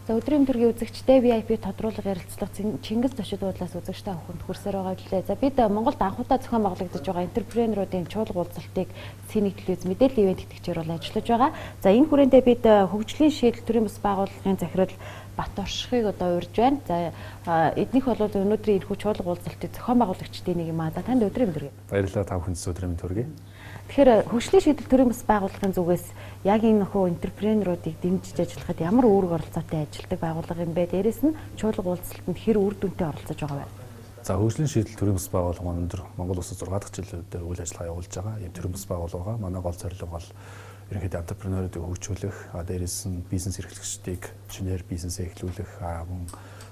За өдрийн өдрийн үзэгчтэй VIP тодруулга ярилцлага Чингис зочид буудлаас үзэгчтэй авахд хүрсээр байгаа гэлээ. За бид Монголд анхудаа зохион байгуулагдаж байгаа энтерпренеруудын чуулга уулзалтыг Синий телевиз мэдээллийн ивент итгэгчээр бол ажиллаж байгаа. За энэ хүрээндээ бид хөгжлийн шийдэл төрийн бас байгууллагын захирал Бат Оршихыг одоо урьж байна. За эднийх бол өнөөдрийн энэхүү чуулга уулзалтыг зохион байгуулагчдын нэг юм аа. За танд өдрийн мэнд хүргэе. Баярлалаа та бүхэнд өдрийн мэнд хүргэе. Тэгэхээр хөгжлийн шийдэл төрийн бас байгууллагын зүгээс яг энэ нөхөө энтерпренеруудыг дэмжиж ажиллахад ямар үүрэг оролцоотой ажилладаг байгууллага юм бэ? Дээрээс нь чуулга уулзалтанд хэр үр дүнтэй оролцож байгаа вэ? За хөгжлийн шийдэл төрийн бас байгууллага өнөөдөр Монгол улсад 6 дахь жилээр үйл ажиллагаа явуулж байгаа. Ийм төрийн бас байгууллага манай гол зорилго бол ерөнхийдөө энтерпренеруудыг хөгжүүлэх, дээрээс нь бизнес эрхлэгчдийг шинээр бизнесээ эхлүүлэх, мөн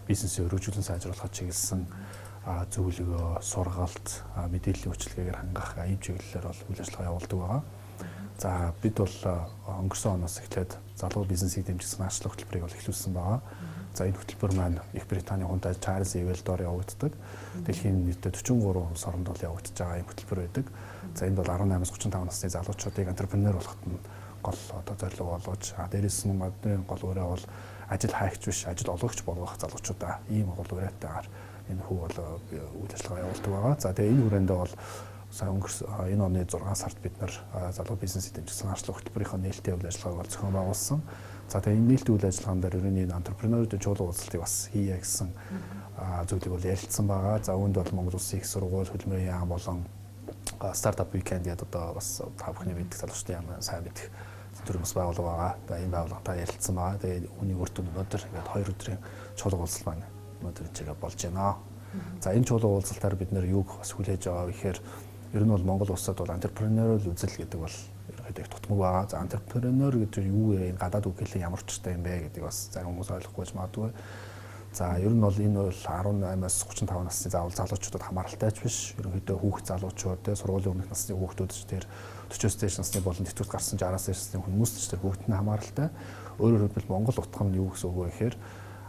бизнесээ өргөжүүлэн сайжруулахад чиглэсэн зөвлөгөө, сургалт, мэдээллийн үйлчилгээгээр хангах ийм чиглэлээр бол үйл ажиллагаа явуулдаг байгаа. За бид бол өнгөрсөн оноос эхлээд залуу бизнесийг дэмжих санаачлах хөтөлбөрийг бол эхлүүлсэн байгаа. За энэ хөтөлбөр маань Их Британий хунтай Чарльз Ивэлдор явагддаг. Дэлхийн нийтдээ 43 улс оронд бол явагдаж байгаа ийм хөтөлбөр байдаг. За энд бол 18-аас 35 насны залуучуудыг энтерпренер болоход нь гол одоо зорилго болгож, дээрээс нь гол өрөө бол ажил хайгч биш, ажил олгогч болгох залуучуудаа ийм гол өрөөтэйгээр энэ хүү бол үйл ажиллагаа явуулдаг байгаа. За тэгээ энэ хүрээндээ бол сая өнгөрсөн энэ оны 6 сард бид нар залуу бизнесийг дэмжих санаачлах хөтөлбөрийнхөө нээлттэй үйл ажиллагааг бол зохион байгуулсан. За тэгээ энэ нээлттэй үйл ажиллагаан дээр ерөнхийдөө энэ энтерпренеруудын чуулга уулзалтыг бас хийе гэсэн зүйлийг бол ярилцсан байгаа. За үүнд бол Монгол Улсын их сургууль, хөдөлмөрийн яам болон стартап уикенд гэдэг одоо бас та бүхний мэддэг залуучдын яам сайн мэддэг төрийн бас байгууллага байгаа. Энэ байгууллагатай ярилцсан байгаа. Тэгээ үүний үр дүн өнөөдөр ингээд 2 өдрийн чуулга уулзалт маань өнөөдөр чигээ болж байна. За энэ чуулга уулзалтаар бид нэр юуг бас хүлээж байгаа гэхээр ер нь бол Монгол улсад бол энтерпренерал үзэл гэдэг бол ерөнхийдөө их тутмаг байгаа. За энтерпренер гэдэг юу вэ? Энэ гадаад үг хэлээ ямар ч учиртай юм бэ гэдэг бас зарим хүмүүс ойлгохгүй ч магадгүй. За ер нь бол энэ бол 18-аас 35 насны заавал залуучуудад хамааралтай ч биш. Ерөнхийдөө хүүхэд залуучууд, сургуулийн өмнөх насны хүүхдүүд ч тэр 40-с дээш насны болон тэтгэврт гарсан 60-аас дээш насны хүмүүс ч тэр бүгд нь хамааралтай. Өөрөөр хэлбэл Монгол утга нь юу гэсэн үг вэ гэхээр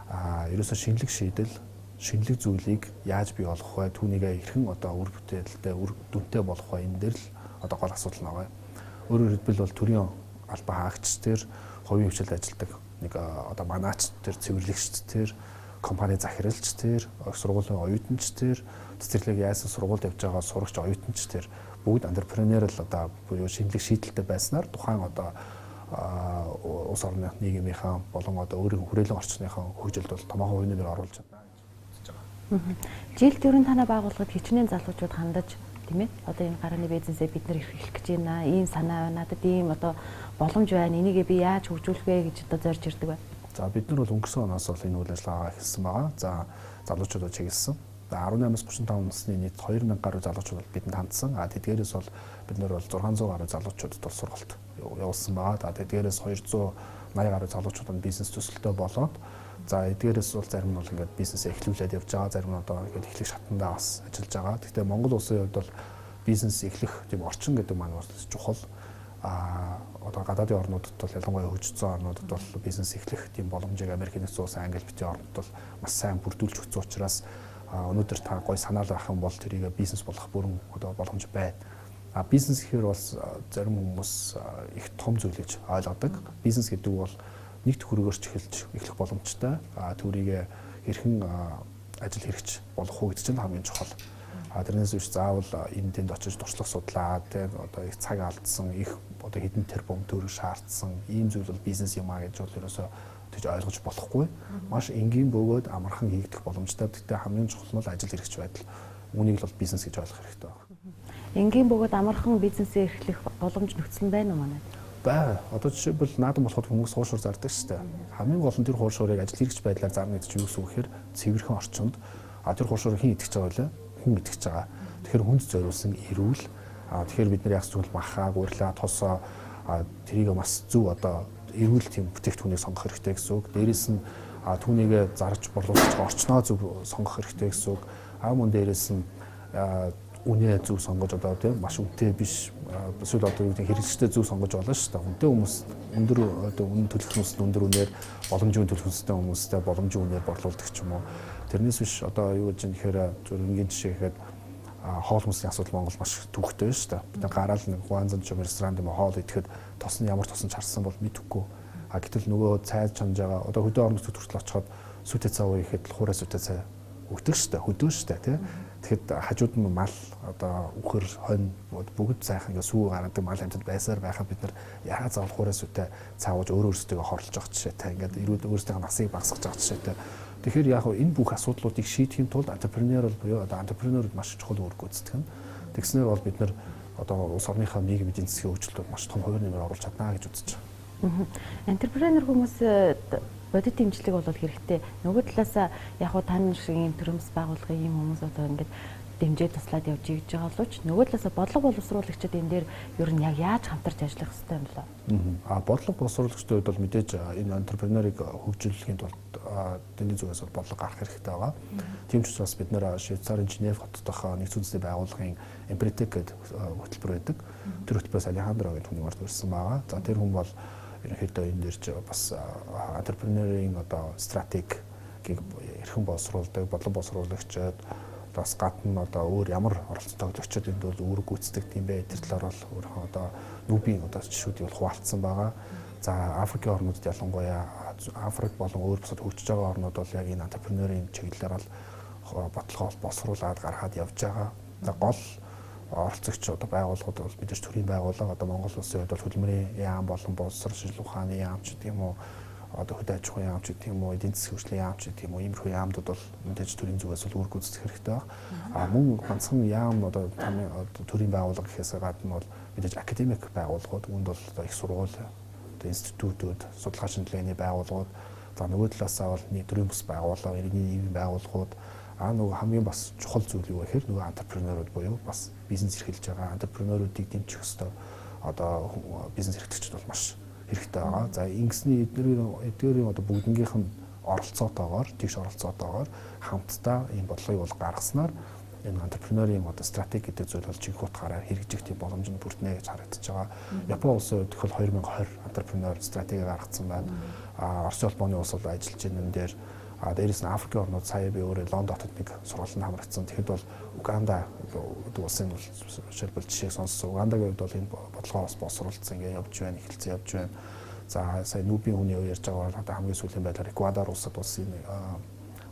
ерөөсөө шинэлэг шийдэл, шинэлэг зүйлийг яаж бий болгох вэ? Түүнийгээ хэрхэн одоо үр бүтээлтэй, үр дүнтэй болгох вэ? Энэ дээр л одоо гол асуудал байгаа. Өөрөөр хэлбэл бол төрийн албан хаагч тэр хувийн хвшилд ажилладаг нэг одоо манаач тэр цэвэрлэгч тэр компани захиралч тэр сургуулийн оюутанч тэр цэцэрлэг яасан сургуульд явж байгаа сурагч оюутанч тэр бүгд энтерпренерал одоо буюу шинэлэг шийдэлтэй байснаар тухайн одоо улс орны нийгмийнхаа болон одоо өөрийн хүрээлэн орчныхаа хөгжилд бол томоохон хувийн нэмэр оруулж байна гэж байгаа. Жил төрийн танай байгууллагад хичнээн залуучууд хандаж тийм ээ. Одоо энэ гарааны бизнесээ бид нар эрхлэх гэж байна. Ийм санаа байна. Надад ийм одоо боломж байна. Энийгээ би яаж хөгжүүлэх вэ гэж одоо зорж ирдэг бай. За бид нар бол өнгөрсөн оноос бол энэ үйл ажиллагаагаа эхэлсэн байгаа. За залуучуудад чиглэсэн. 18-аас 35 насны нийт 2000 гаруй залуучууд бидэнд хандсан. Тэдгээрээс бол бид нар бол 600 гаруй залуучуудад бол сургалт явуулсан байгаа. Тэдгээрээс 280 гаруй залуучууд нь бизнес төсөлтөө болоод за эдгээрээс бол зарим нь бол ингээд бизнесээ эхлүүлээд явж байгаа, зарим нь одоо ингээд эхлэх шатндаа бас ажиллаж байгаа. Гэхдээ Монгол улсын хувьд бол бизнес эхлэх тийм орчин гэдэг маань бас чухал. Одоо гадаадын орнуудад бол ялангуяа хөгжсөн орнуудад бол бизнес эхлэх тийм боломжийг Америкийн нэгдсэн улс, Англи, Британий орнууд бол маш сайн бүрдүүлж өгсөн учраас өнөөдөр та гой санаал авах юм бол тэрийг бизнес болох бүрэн одоо боломж байна. Бизнес гэхээр бас зарим хүмүүс их том зүйл гэж ойлгодог. Бизнес гэдэг бол нэгт хөргөөрч эхлэх боломжтой. Түүнийг хэрхэн ажил хэрэгч болох уу гэдэг чинь хамгийн чухал. Тэрнээс биш заавал энэ тэнд очиж туршлага судлаа, тэ одоо их цаг алдсан, их одоо хэдэн тэрбум төгрөг шаардсан ийм зүйл бол бизнес юм а гэж бол ерөөсөө тэгж ойлгож болохгүй. Маш энгийн бөгөөд амархан хийгдэх боломжтой. Гэхдээ хамгийн чухал нь ажил хэрэгч байдал. Үүнийг л бол бизнес гэж ойлгох хэрэгтэй байна. Энгийн бөгөөд амархан бизнесээ эрхлэх боломж нөхцөл нь байна уу манайд? Бай. Одоо жишээлбэл наадам болоход хүмүүс хууршуур зардаг шүү дээ. Хамгийн гол нь тэр хууршуурыг ажил хэрэгч байдлаар зарна гэдэг чинь юу гэсэн үг гэхээр цэвэрхэн орчинд тэр хууршуурыг хэн итгэж байгаа вэ? Хүн итгэж байгаа. Тэгэхээр хүнд зориулсан эрүүл. Тэгэхээр бид нар яг зүйл махаа, гурилаа, тосоо тэрийг бас зөв одоо эрүүл тийм бүтээгдэхүүнийг сонгох хэрэгтэй гэсэн үг. Дээрээс нь түүнийг зарж борлуулж орчноо зөв сонгох хэрэгтэй гэсэн үг. Мөн дээрээс нь үнэ зөв сонгож одоо тийм маш үнэтэй биш эсвэл одоо юу гэдэг хэрэгжтэй зөв сонгож болно шүү дээ. Үнэтэй хүмүүс өндөр одоо үнэ төлөх хүмүүст өндөр үнээр боломжийн төлөх хүмүүстэй хүмүүстэй боломжийн үнээр борлуулдаг ч юм уу. Тэрнээс биш одоо юу гэж нэхэр зургийн жишээ гэхэд хоол хүнсний асуудал Монгол маш төвөгтэй шүү дээ. Бид гараал нэг Хуанзан ч юм ресторан юм хоол идэхэд тос нь ямар тосон чарсан бол мэдэхгүй. Гэтэл нөгөө цай чанж байгаа одоо хөдөө орон нутгад хүртэл очиход сүтэ цай уух гэхэд хуурай сүтэ цай өгдөг штэ, хөдөө штэ тий. Тэгэхэд хажууд нь мал одоо үхэр хонь бүгд сайхан ингээ сүү гаргадаг мал хамтад байсаар байхад бид нар яагаад заавал хуурай сүтэ цай ууж өөрөө өөрсдөө хорлож байгаа жишээтэй ингээд эрүүл өөрсдийн насыг багасгаж байгаа жишээтэй. Тэгэхээр яг энэ бүх асуудлуудыг шийдэхийн тулд entrepreneurial буюу одоо entrepreneur маш чухал үүрэг гүйцэтгэх нь. Тэгснээр бол бид нар одоо улс орныхаа нийгэм эдийн засгийн хөгжөлтөд маш том хувь нэмэр оруулж чадна гэж үзэж байна. Entrepreneur хүмүүс бодит дэмжлэг бол хэрэгтэй. Нөгөө талаас яг хуу тань шиг ийм төрөмс байгууллагын ийм хүмүүс одоо ингээд дэмжээ туслаад явж ийж байгаа боловч нөгөө талаас бодлого боловсруулагчид энэ дээр ер нь яг яаж хамтарч ажиллах хэрэгтэй юм болоо. Бодлого боловсруулагчдын хувьд бол мэдээж энэ entrepreneur-ыг хөгжүүлэхийн тулд дэндийн зүгээс бол бодлого гарах хэрэгтэй байгаа. Тийм ч учраас бид нэр Швейцарын Женев хотод нэгдсэн үндэсний байгууллагын Empretec гэдэг хөтөлбөр байдаг. Тэр хөтөлбөрөөс Алехандро гэдэг хүний орж ирсэн байгаа. За тэр хүн бол ерөнхийдөө энэ дэрч бас entrepreneur-ийн одоо стратегийг эрхэн боловсруулдаг, бодлого боловсруулагчид бас гадна одоо өөр ямар оролцоотой төлөгчид энд бол үүрэг гүйцэтгэх юм бэ? Тэр талаар бол өөрийнхөө одоо нүүбийн одоо жишүүдийг бол хуваалцсан байгаа. За Африкийн орнуудад ялангуяа Африк болон өөр бусад хөгжиж байгаа орнууд бол яг энэ entrepreneur-ийн чиглэлээр бол бодлогоо боловсруулад гаргаад явж байгаа. За гол оролцогч одоо байгууллагууд бол мэдээж төрийн байгууллага одоо Монгол улсын хувьд бол хөдөлмөрийн яам болон боловсрол шинжилгээ ухааны яам ч гэдэг юм уу одоо хөдөө аж ахуйн яам ч гэдэг юм уу эдийн засгийн хөгжлийн яам ч гэдэг юм уу иймэрхүү яамдууд бол мэдээж төрийн зүгээс бол үүрэг гүйцэтгэх хэрэгтэй байна. Мөн ганцхан яам одоо төрийн байгууллага гэхээс гадна бол мэдээж академик байгууллагууд үүнд бол одоо их сургууль одоо институтууд судалгаа шинжилгээний байгууллагууд за нөгөө талаасаа бол төрийн бус байгууллага иргэний нийгмийн байгууллагууд нөгөө хамгийн бас чухал зүйл юу гэхээр нөгөө entrepreneur-ууд буюу бас бизнес эрхэлж байгаа entrepreneur-уудыг дэмжих ёстой одоо бизнес эрхлэгчид бол маш хэрэгтэй байгаа. За ингэсний эдгээрийн одоо бүгднгийнх нь оролцоотойгоор тэгш оролцоотойгоор хамтдаа ийм бодлогыг бол гаргаснаар энэ entrepreneur-ийн одоо стратеги гэдэг зүйл бол жинхэнэ утгаараа хэрэгжих тийм боломж нь бүрднэ гэж харагдаж байгаа. Японы улсын хувьд тэгэхээр 2020 entrepreneur стратеги гаргацсан байна. Орос улбооны улс бол ажиллаж байгаа юм дээр дээрээс нь Африкийн орнууд сая би өөрөө Лондон хотод нэг сургалтанд хамрагдсан. Тэгэхэд бол Уганда гэдэг улсын жишээлбэл жишээг сонссон. Угандагийн хувьд бол энэ бодлогоос боловсруулсан ингээ явж байна, эхэлсэн явж байна. За сая нүүбийн хүний ярьж байгаа бол одоо хамгийн сүүлийн байдлаар Эквадор улсад бас энэ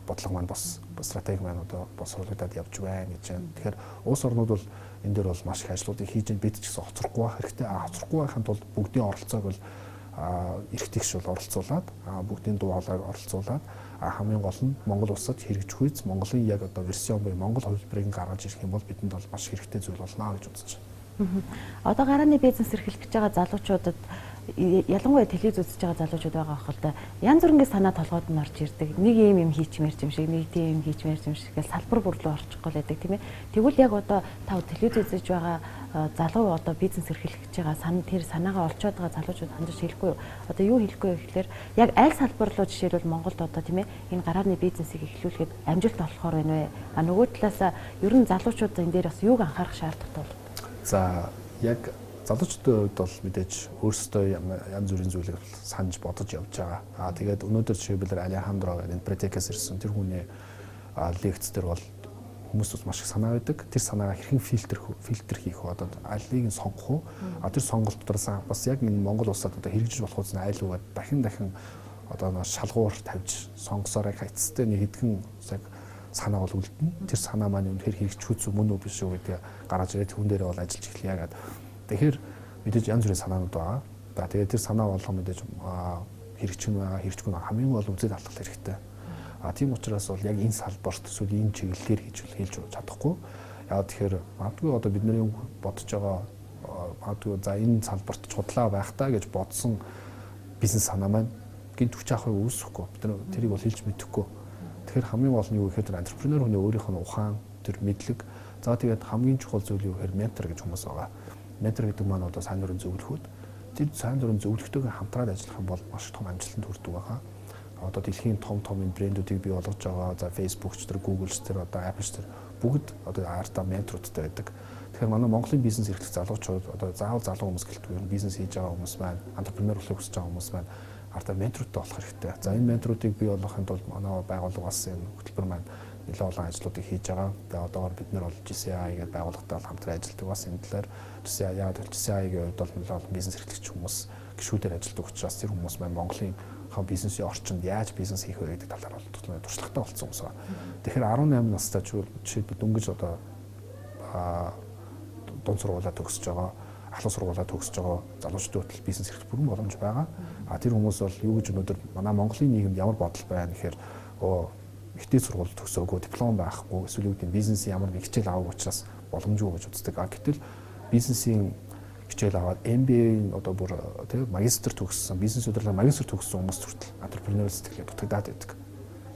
бодлого маань бас стратеги маань одоо боловсруулагдаад явж байна гэж байна. Тэгэхээр улс орнууд бол энэ дээр бол маш их ажлуудыг хийж байна. Бид ч гэсэн хоцрохгүй байх хэрэгтэй. Хоцрохгүй байхын тулд бүгдийн оролцоог бол эрх тэгш бол оролцуулаад бүгдийн дуу хоолойг оролцуулаад хамгийн гол нь Монгол улсад хэрэгжих үйс Монголын яг одоо версион буюу Монгол хувилбарыг гаргаж ирэх юм бол бидэнд бол маш хэрэгтэй зүйл болно гэж үзэж байна. Одоо гарааны бизнес эрхлэж байгаа залуучуудад ялангуяа телевиз үзэж байгаа залуучууд байгаа хэл та янз бүрийн санаа толгойд нь орж ирдэг. Нэг юм хийчмээр юм шиг, нэг тийм хийчмээр юм шиг гэл салбар бүр рүү орчих гол байдаг тийм ээ. Тэгвэл яг одоо та телевиз үзэж байгаа залуу одоо бизнес эрхлэж байгаа тэр санаагаа олцоод байгаа залуучууд хандаж хэлэхгүй юу? Одоо юу хэлэхгүй вэ гэхээр яг аль салбар руу жишээлбэл Монголд одоо тийм ээ энэ гарааны бизнесийг эхлүүлэхэд амжилт олохоор байна вэ? Нөгөө талаас ер нь залуучууд энэ дээр бас юуг анхаарах шаардлагатай бол? За яг залуучдын хувьд бол мэдээж өөрсдөө янз бүрийн зүйлийг санаж бодож явж байгаа. Тэгээд өнөөдөр жишээлбэл Алехандро гэдэг Empretec-ээс ирсэн тэр хүний лекц дээр бол хүмүүс маш их санаа байдаг. Тэр санаагаа хэрхэн фильтр хийх вэ? Одоо алийг нь сонгох уу? Тэр сонголт доторс бас яг энэ Монгол улсад одоо хэрэгжиж болох үс нь айл угаад дахин одоо шалгуур тавьж сонгосоор эцэстээ нэг хэдхэн яг санаа бол үлдэнэ. Тэр санаа маань үнэхээр хэрэгжих үү мөн үү биш үү гэдэг гаргаж ирээд хүн дээрээ бол ажиллаж эхлэе яагаад. Тэгэхээр мэдээж янз бүрийн санаанууд байгаа. За тэгээд тэр санаа болгон мэдээж хэрэгжих нь байгаа, хэрэгжихгүй нь хамгийн гол үзэл алхах хэрэгтэй. Тийм учраас бол яг энэ салбарт эсвэл энэ чиглэлээр хийж чадахгүй. Яг тэгэхээр магадгүй одоо бидний бодож байгаа магадгүй за энэ салбарт чудлаа байх таа гэж бодсон бизнес санаа маань гинт хүч авахыг үүсэхгүй. Бид тэрийг бол хэлж мэдэхгүй. Тэгэхээр хамгийн гол нь юу гэхээр entrepreneur хүний өөрийнх нь ухаан, тэр мэдлэг. За тэгээд хамгийн чухал зүйл юу гэхээр ментор гэж хүмүүс байгаа. Ментор гэдэг маань одоо сайн дурын зөвлөхүүд. Тэр сайн дурын зөвлөгтөйг хамтраад ажиллах юм бол маш том амжилтанд хүрдэг байгаа. Одоо дэлхийн том энэ брэндүүдийг бий болгож байгаа. За Facebook ч тэр Google ч тэр одоо Apple ч тэр бүгд одоо артаа менторудтай байдаг. Тэгэхээр манай Монголын бизнес эрхлэх залуучууд одоо заавал залуу хүмүүс гэлтгүй бизнес хийж байгаа хүмүүс маань, entrepreneur болохыг хүсэж байгаа хүмүүс маань артаа менторудтай болох хэрэгтэй. За энэ менторуудыг бий болгохын тулд манай байгууллага бас энэ хөтөлбөр маань нэлээд олон ажлуудыг хийж байгаа. Тэгээ одоогоор бид нар бол GCI гэдэг байгууллагатай хамтран ажилладаг бас энэ талаар GCI-ийн хувьд бол нэлээд олон бизнес эрхлэгч хүмүүс гишүүдээр ажилладаг учраас тэр хүмүүс маань Монголын бизнесийн орчинд яаж бизнес хийх вэ гэдэг талаар бол туршлагатай болсон хүмүүс байна. Тэгэхээр 18 настай жишээлбэл дөнгөж одоо дунд сургуулаа төгсөж байгаа, ахлах сургуулаа төгсөж байгаа залуучдын хөтөл бизнес эрхлэх бүрэн боломж байгаа. Тэр хүмүүс бол юу гэж өнөөдөр манай Монголын нийгэмд ямар бодол байна гэхээр ихтэй сургууль төгсөөгүй, диплом байхгүй, эсвэл юу гэдэг бизнесийн ямар нэг хичээл авах учраас боломжгүй гэж үздэг. Гэтэл бизнесийн хичээл аваад MBA одоо бүр тийм магистр төгссөн, бизнес удирдлага магистр төгссөн хүмүүс хүртэл entrepreneurial сэтгэлээр дутагдаад байдаг.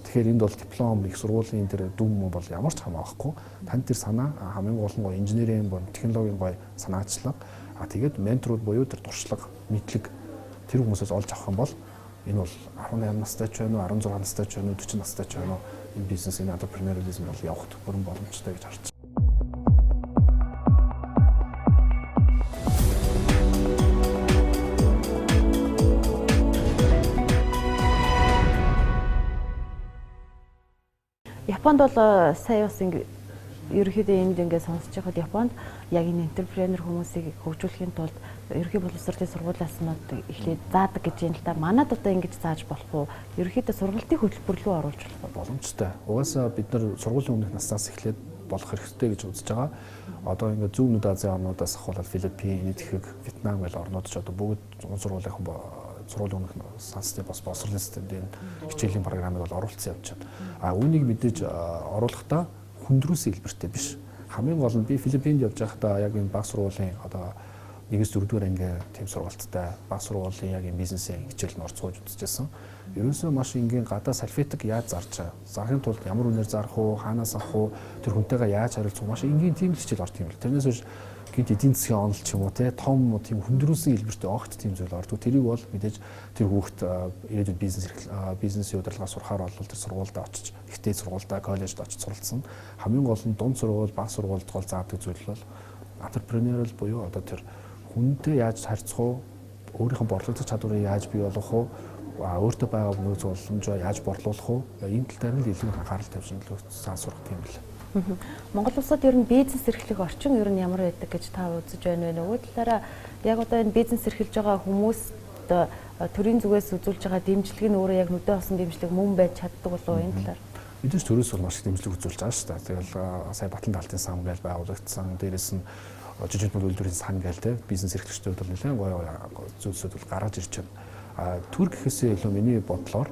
Тэгэхээр энд бол диплом, их сургуулийн тэр дүн бол ямар ч хамаахгүй. Танд тэр санаа хамгийн гол нь гоё инженерийн бол технологийн гоё санаачлаг. Тэгээд менторууд буюу тэр туршлага, мэдлэг тэр хүмүүсээс олж авах юм бол энэ бол 18 настай ч байна уу, 16 настай ч байна уу, 40 настай ч байна уу энэ бизнесийн entrepreneurialism бол явахд бүрэн боломжтой гэж харж байна. Японд бол сая бас ерөнхийдөө энд ингээд сонсож байхад Японд яг энэ энтерпренер хүмүүсийг хөгжүүлэхийн тулд ерөнхий боловсролын сургуулиас нь эхлээд заадаг гэж юм л да. Манайд одоо ингэж зааж болох уу? Ерөнхийдөө сургалтын хөтөлбөр рүү оруулж болох уу? Боломжтой. Угаасаа бид нар сургуулийн өмнөх наснаас эхлээд болох хэрэгтэй гэж үзэж байгаа. Одоо ингээд зүүн Азийн орнуудаас ахвал Филиппин, Индик, Вьетнам гэл орнууд ч одоо бүгд сургуулийн өмнөх сансны боловсролын системд хичээлийн програмыг бол оруулсан явж байна. Үүнийг мэдээж оруулахдаа хүндрүүлсэн хэлбэртэй биш. Хамгийн гол нь би Филиппинд явж байхдаа яг энэ баг сургуулийн одоо 1-4 анги тийм сургалттай баг сургуулийн яг энэ бизнесийн хичээл нь орцгоож үзчихсэн. Ерөөсөө маш энгийн гадаа салфетик яаж зарж байгаа. Зарахын тулд ямар үнээр зарах уу, хаанаас авах уу, тэр хүнтэйгээ яаж харилцах уу, маш энгийн тийм хичээл ордог юм л. Тэрнээс биш гинт эдийн засгийн онол ч юм уу том тийм хүндрүүлсэн хэлбэртэй огт тийм зүйл ордог. Тэрийг бол мэдээж тэр хүүхд ирээдүйд бизнесийн удирдлага сурахаар бол тэр сургуульд очиж ихтэй сургуультай коллежид очиж суралцсан. Хамгийн гол нь дунд сургууль, баг сургуульд гол заадаг зүйл бол entrepreneurial буюу одоо тэр хүнтэй яаж харьцах уу, өөрийнхөө борлуулах чадварыг яаж бий болгох уу, өөртөө байгаа нөөц боломжоо яаж борлуулах уу, энэ тал дээр нь илүү анхаарал тавьж илүү сайн сурах юм байна. Монгол улсад ер нь бизнес эрхлэх орчин ер нь ямар байдаг гэж та үзэж байна вэ? Нөгөө талаараа яг одоо энэ бизнес эрхэлж байгаа хүмүүст төрийн зүгээс үзүүлж байгаа дэмжлэг нь өөрөө яг нүдэн хосон дэмжлэг мөн байж чаддаг болов уу энэ талаар? Мэдээж төрөөс бол маш их дэмжлэг үзүүлж байгаа шүү дээ. Тэгэл сая Батлан даалтын сан гэж байгуулагдсан. Дээрээс нь жижиг үйлдвэрийн сан гээл те бизнес эрхлэгчдүүд бол нэлээд гоё зүйлсүүд бол гаргаж ирж байна. Төр гэхээсээ илүү миний бодлоор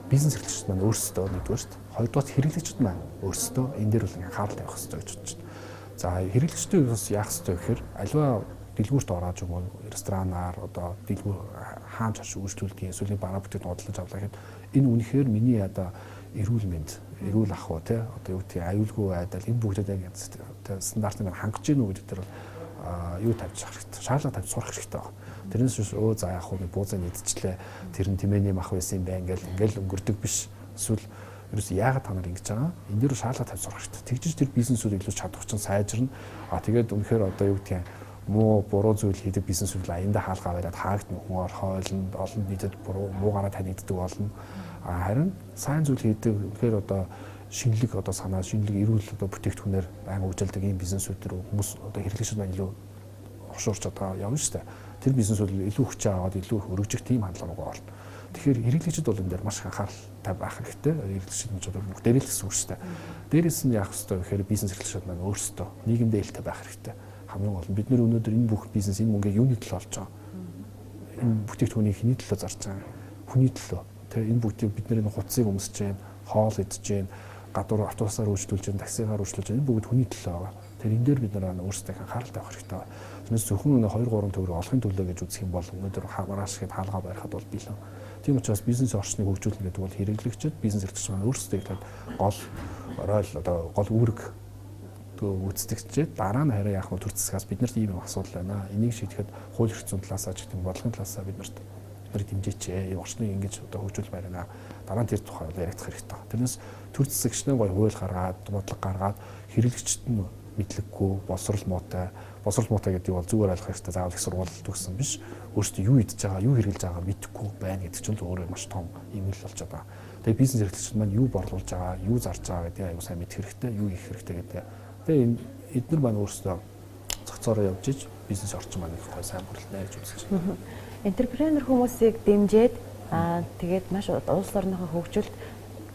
бизнес эрхлэгчид маань өөрсдөө нэгдүгээр шүү дээ. Хоёрдугаар хэрэглэгчид маань өөрсдөө энэ дээр бол анхаарал тавих хэрэгтэй гэж бодож байна. За хэрэглэгчдүүд бас яах хэрэгтэй гэхээр аливаа дэлгүүрт ороод юм уу ресторанаар одоо дэлгүүр хаан чарш үйлчлүүлдэг эсвэл бараа бүтээгт бодлож авлаа гэхэд энэ үнэхээр миний ядаа эрүүл мэнд, эрүүл ах уу те одоо юу гэх аюулгүй байдал энэ бүгдээ яг стандартыг хангаж гинүү гэдэг дээр юу тавьж хэрэгтэй. Шаардлага тавьж сурах хэрэгтэй байна. Тэрнээс биш за яах вэ буузаа нийцчлээ тэр нь тэмээний мах байсан юм байна ингээл өнгөрдөг биш. Эсвэл ерөөс яагаад та нар ингэж байгаа? Энэ дээр шаардлага тавьж сурах хэрэгтэй. Тэгжиж тэр бизнесүүд илүү чадварчин сайжирна. Тэгээд үнэхээр одоо юу гэх юм муу буруу зүйл хийдэг бизнесүүд аяндаа хаалгаа бариад хаагдна хүн хойлонд олон нийтэд буруу муугаараа танигддаг болно. Харин сайн зүйл хийдэг үнэхээр одоо шинэлэг одоо санаа шинэлэг эрүүл одоо бүтээгдэхүүнээр байнга үйлдвэрлэдэг ийм бизнесүүд төр хүмүүс одоо хэрэглэгчид маань илүү оршуурч одоо явна шүү дээ. Тэр бизнесүүд илүү хүчээ аваад илүү өргөжих тийм хандлага руу орно. Тэгэхээр хэрэглэгчид бол энэ дээр маш анхаарал тавих байх хэрэгтэй. Хэрэглэгчид нь ч одоо бүгдээрээ л гэсэн үг шүү дээ. Дээрээс нь яах ёстой гэхээр бизнес эрхлэгчид маань өөрсдөө нийгэмдээ ээлтэй байх хэрэгтэй. Хамгийн гол нь бид нэр өнөөдөр энэ бүх бизнес энэ мөнгөийг юуны төлөө олж байгаа? Энэ бүтээгдэхүүнийг хэний төлөө зарж байгаа? Хүний төлөө. Тэгээ энэ бүгдийг бид нэр хуцсыг өмсөж जैन, хоол идэж जैन, гадуур автобусаар үйлчлүүлж जैन, таксигаар үйлчлүүлж जैन. Энэ бүгд хүний төлөө байгаа. Тэгэхээр энэ дээр бид нар өөрсдөө анхаарал тавих хэрэгтэй байна. Тэрнээс зөвхөн 2-3 төгрөг олохын төлөө гэж үзэх юм бол өнөөдөр маргааш хэд хаалгаа барихад бол билээ. Тийм учраас бизнес орчныг хөгжүүлнэ гэдэг бол хэрэглэгчид, бизнес эрхлэгчид маань өөрсдөө ихэд гол роль одоо гол үүрэг үүсдэгчээд дараа нь хараа яах вэ төр засгаас бид нарт ийм асуудал байна. Энийг шийдэхэд хууль эрх зүйн талаас ч гэдэг бодлогын талаас бид нарт дэмжээч. Энэ орчныг ингэж одоо хөгжүүлмээр байна. Дараа нь тэр тухай яригдах хэрэгтэй. Тэрнээс төр засагчны гоё хууль гаргаад, бодлого гаргаад хэрэглэгчд нь мэдлэггүй, боловсрол муутай гэдэг бол зүгээр ойлгох хэрэгтэй. Заавал их сургууль төгссөн биш. Өөрөөсөө юу идж байгаа, юу хэрэглэж байгаа мэдэхгүй байна гэдэг чинь өөрөө маш том юм л болж байгаа. Тэгээ бизнес эрхлэгчид маань юу борлуулж байгаа, юу зарж байгаа гэдэг аюу сайн мэдэх хэрэгтэй, юу хийх хэрэгтэй гэдэг. Тэгээ эдгээр маань өөрсдөө зохицоороо явж иж бизнес орчин маань их сайн бүрэлдэхүүн гэж үзэж байна. Энтерпренер хүмүүсийг дэмжиж тэгээд маш улс орныхоо хөгжилд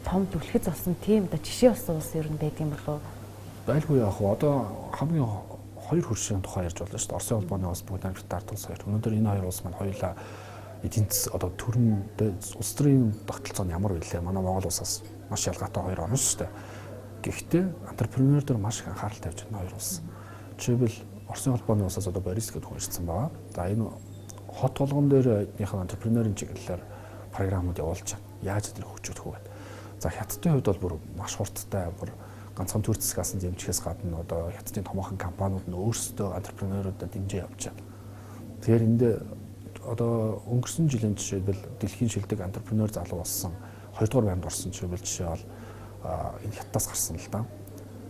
том түлхэц болсон тийм да жишээ болсон улс ер нь байдаг юм болов уу? Байлгүй яг одоо хамгийн хоёр хөршийн тухай ярьж болно шүү дээ. Оросын холбооны улс бүгд Америкт ард улс хоёр. Өнөөдөр энэ хоёр улс маань хоёулаа эдийн засаг одоо төрөндөө улс төрийн тогтолцоо нь ямар вэ? Манай Монгол улсаас маш ялгаатай хоёр орн шүү дээ. Гэхдээ энтерпренер дээр маш их анхаарал тавьж байна хоёр улс. Жишээлбэл Оросын холбооны улсаас одоо Борис гэдэг хүн ирсэн байгаа. За энэ хот толгон дээр эднийхэн энтерпренерийн чиглэлээр програмууд явуулж байна. Яаж тэр хөгжүүлэх вэ? За хятадын хувьд бол бүр маш хурдтай бүр ганцхан төр засгаас дэмжихээс гадна одоо хятадын томоохон компаниуд нь өөрсдөө энтерпренеруудад дэмжиж явж байна. Тэгэхээр энд одоо өнгөрсөн жилийн жишээлбэл дэлхийн шилдэг энтерпренер залуу болсон 2 дугаар байранд орсон жишээ бол энэ хятадаас гарсан л да.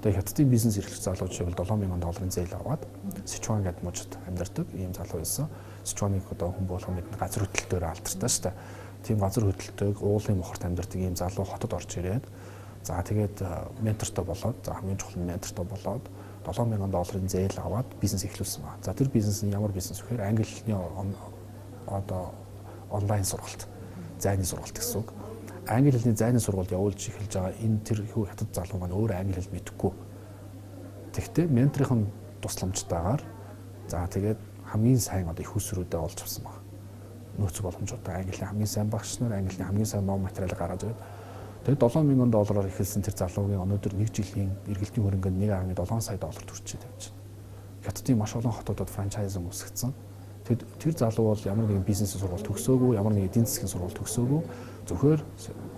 Тэгээ хятадын бизнес эрхлэх залуу жишээлбэл $7,000 зээл аваад Сичуан гэдэг мужид амьдардаг ийм залуу байсан. Сичуаныг одоо хүн болгон мэднэ газар хөдлөлтөөр алдартай шүү дээ. Тийм газар хөдлөлтөйг уулын мохорт амьдардаг ийм залуу хотод орж ирээд за тэгээд ментортой болоод за хамгийн чухал нь ментортой болоод $7,000 зээл аваад бизнес эхлүүлсэн ба. За тэр бизнес нь ямар бизнес вэ гэхээр англи хэлний одоо онлайн сургалт, зайны сургалт гэсэн үг. Англи хэлний зайны сургалт явуулж эхэлж байгаа энэ тэр хүү хятад залуу маань өөр англи хэл мэдэхгүй. Тэгвэл менторын тусламжтайгаар за тэгээд хамгийн сайн одоо их усрүүдэд олж авсан баг. Нөөц боломжтой англи хамгийн сайн багш нар англи хамгийн сайн ном материал гаргаж ирээд тэгээд $7,000 ихэлсэн тэр залуугийн өнөөдөр 1 жилийн эргэлтийн хөрөнгөнд $1.7 сая төрчихөд явж байна. Хятадын маш олон хотуудад франчайз үүсгэсэн. Тэгэд тэр залуу бол ямар нэгэн бизнесийн сургалт төгсөөгүй, ямар нэгэн эдийн засгийн сургалт төгсөөгүй зөвхөр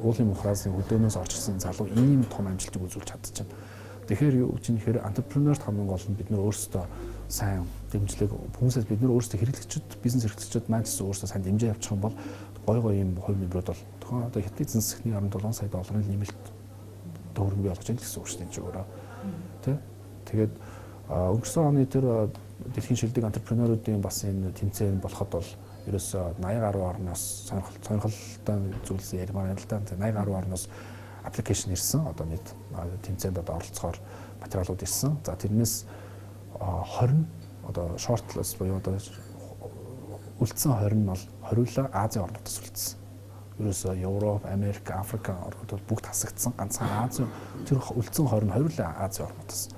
уулын мухраас хөдөөнөөс орж ирсэн залуу ийм том амжилтыг үзүүлж чадчихна. Тэгэхээр юу гэж нэхэр энтерпренерт хамгийн гол нь бид нар өөрсдөө сайн дэмжлэг хүмүүсээс бид нар өөрсдөө хэрэглэгчид, бизнес эрхлэгчид маань ч өөрсдөө сайн дэмжиж явчих юм бол гой юм хувь нэмрүүд бол тохиол одоо хятадын эзэн засгийн $17 сая нэмэлт хөрөнгө болгож байгаа гэсэн үг шүү дээ энэ өөрөө. Тэ? Тэгээд өнгөрсөн оны тэр дэлхийн шилдэг энтерпренеруудын бас энэ тэмцээн болоход бол ерөөсөө 80 гаруй орноос сонирхолтой зүйлс ярмаар байна л да. 80 гаруй орноос аппликейшн ирсэн. Одоо нийт тэмцээнд одоо оролцохоор материалууд ирсэн. За тэрнээс 20 одоо шортлист буюу одоо үлдсэн 20 нь бол хориулаа Азийн орнуудаас үлдсэн. Ерөөсөө Европ, Америк, Африк орнууд бүгд хасагдсан. Ганцхан Ази тэр үлдсэн 20 нь хориулаа Азийн орнуудаас.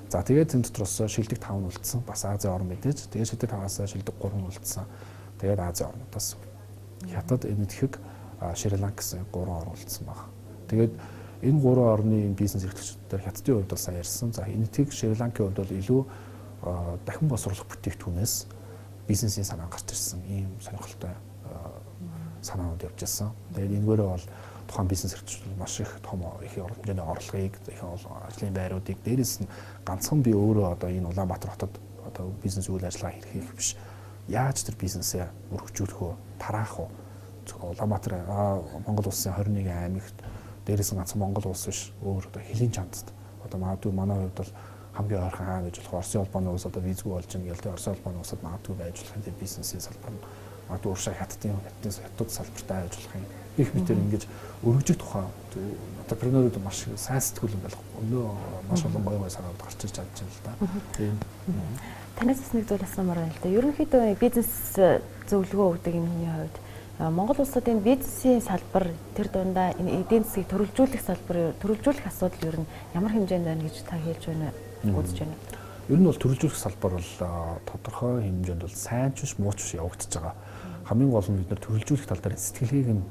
За тэгээд энэ дотроос шилдэг 5 нь үлдсэн. Бас Азийн орн мэдээж. Тэгээд шилдэг 5-аас шилдэг 3 нь үлдсэн. Тэгээд Азийн орнуудаас. Хятад энэ итгэх Шри-Ланк гэсэн 3 орн үлдсэн байна. Тэгээд энэ 3 орны бизнес эрхлэгчдээр хятадын хувьд бол сайн ярьсан. За энэ итгэх Шри-Ланкийн хувьд бол илүү дахин босруулах бүтээгдэхүүнээс бизнесийн санаа гарч ирсэн ийм сонирхолтой санаанууд явж ирсэн. Тэгээд энэгээр бол тухайн бизнес эрхлэгчид маш их том их хэмжээний орлогыг их ажлын байруудыг дээрээс нь ганцхан би өөрөө одоо энэ Улаанбаатар хотод одоо бизнес үйл ажиллагаа хийх биш. Яаж тэр бизнесээ өргөжүүлэх вэ? Тараах вэ? Улаанбаатар Монгол улсын 21 аймагт дээрээс нь ганцхан Монгол улс биш өөр одоо хэлийн чандд одоо магадгүй манай хувьд бол хамгийн ойрхон хаана гэж болох Оросын холбооны улс одоо визгүй болж байгаа гэл тэ Оросын холбооны улсад магадгүй байж болох энэ бизнесийн салбар нь магадгүй уршаа хятад салбартай байж болох юм. Их битэр ингэж өргөжих тухай энтерпренерүүд маш сайн сэтгүүл юм болох. Өнөө маш олон гоё санаанд гарч ирж чадж байна л да. Тийм. Танаас бас нэг зүйл асуумаар байна л да. Ерөнхийдөө бизнес зөвлөгөө өгдөг энэ хүний хувьд Монгол улсад энэ бизнесийн салбар тэр дундаа энэ эдийн засгийг төрөлжүүлэх асуудал ер нь ямар хэмжээнд байна гэж та хэлж байна үзэж байна. Ер нь бол төрөлжүүлэх салбар бол тодорхой хэмжээнд бол сайн ч биш муу ч биш явагдаж байгаа. Хамгийн гол нь бид нар төрөлжүүлэх тал дээр сэтгэлгээн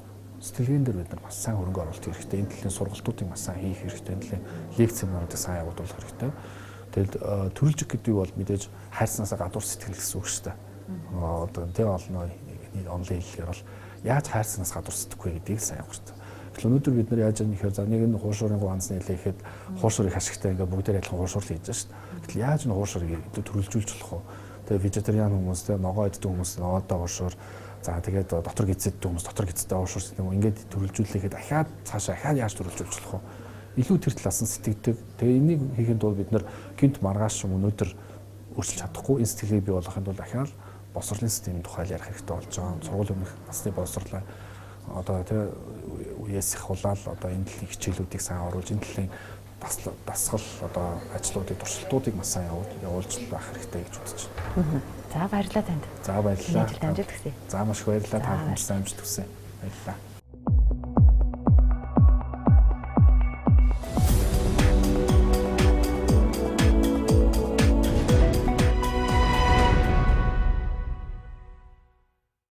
дээр бид нар бас сайн хөрөнгө оруулалт хэрэгтэй. Энэ төлөв сургалтуудыг бас сайн хийх хэрэгтэй. Энэ төлөв лекц семинаруудыг сайн явуулах хэрэгтэй. Тэгэл төрөлжих гэдэг бол мэдээж хайрцанаасаа гадуур сэтгэл гэсэн үг шүү дээ. Одоо тэг олно онлайн хэллэгээр бол яаж хайрцанаас гадуур сэтгэхгүй гэдгийг сайн явах хэрэгтэй. Тэгэхээр өнөөдөр бид нар яаж яах нэхэр за нэг нь хууршуурын ганц нийлэхэд хууршуурыг ашигтай ингээ бүгдээр адилхан хууршуурл хийж байгаа шүү дээ. Тэгэхээр яаж н хууршуурыг төрөлжүүлж болох вэ? Тэгээ вегетариан хүмүүс те ногоо иддэг хүмүүс ногоодоо хууршуур за тэгээд дотор гизэддэг хүмүүс дотор гизэдтэй хууршуурс гэдэг юм ингээд төрөлжүүлэхэд ахаад цаашаа ахаад яаж төрөлжүүлж болох вэ? Илүү тэр талаас нь сэтгэдэг. Тэгээ энийг хийхэд бол бид нар гинт маргааш өнөөдөр өөрчилж чадахгүй энэ сэтгэлийг бий болгохын тулд ахаад босрлын системийн тухай ярих хэрэгтэй болж байгаа. Сургуулийн өмнөх насны боловсруулаа одоо тэгээ үеэс их хулаал одоо энэ төрлийн хичээлүүдийг сайн оруулж энэ төрлийн дасгал одоо ажлуудыг туршилтуудыг маш сайн явуулж байх хэрэгтэй гэж үзэж байна. За баярлалаа танд. За баярлалаа. Амжилт хүсье. За маш их баярлалаа. Та бүхэнд амжилт хүсье. Баярлалаа.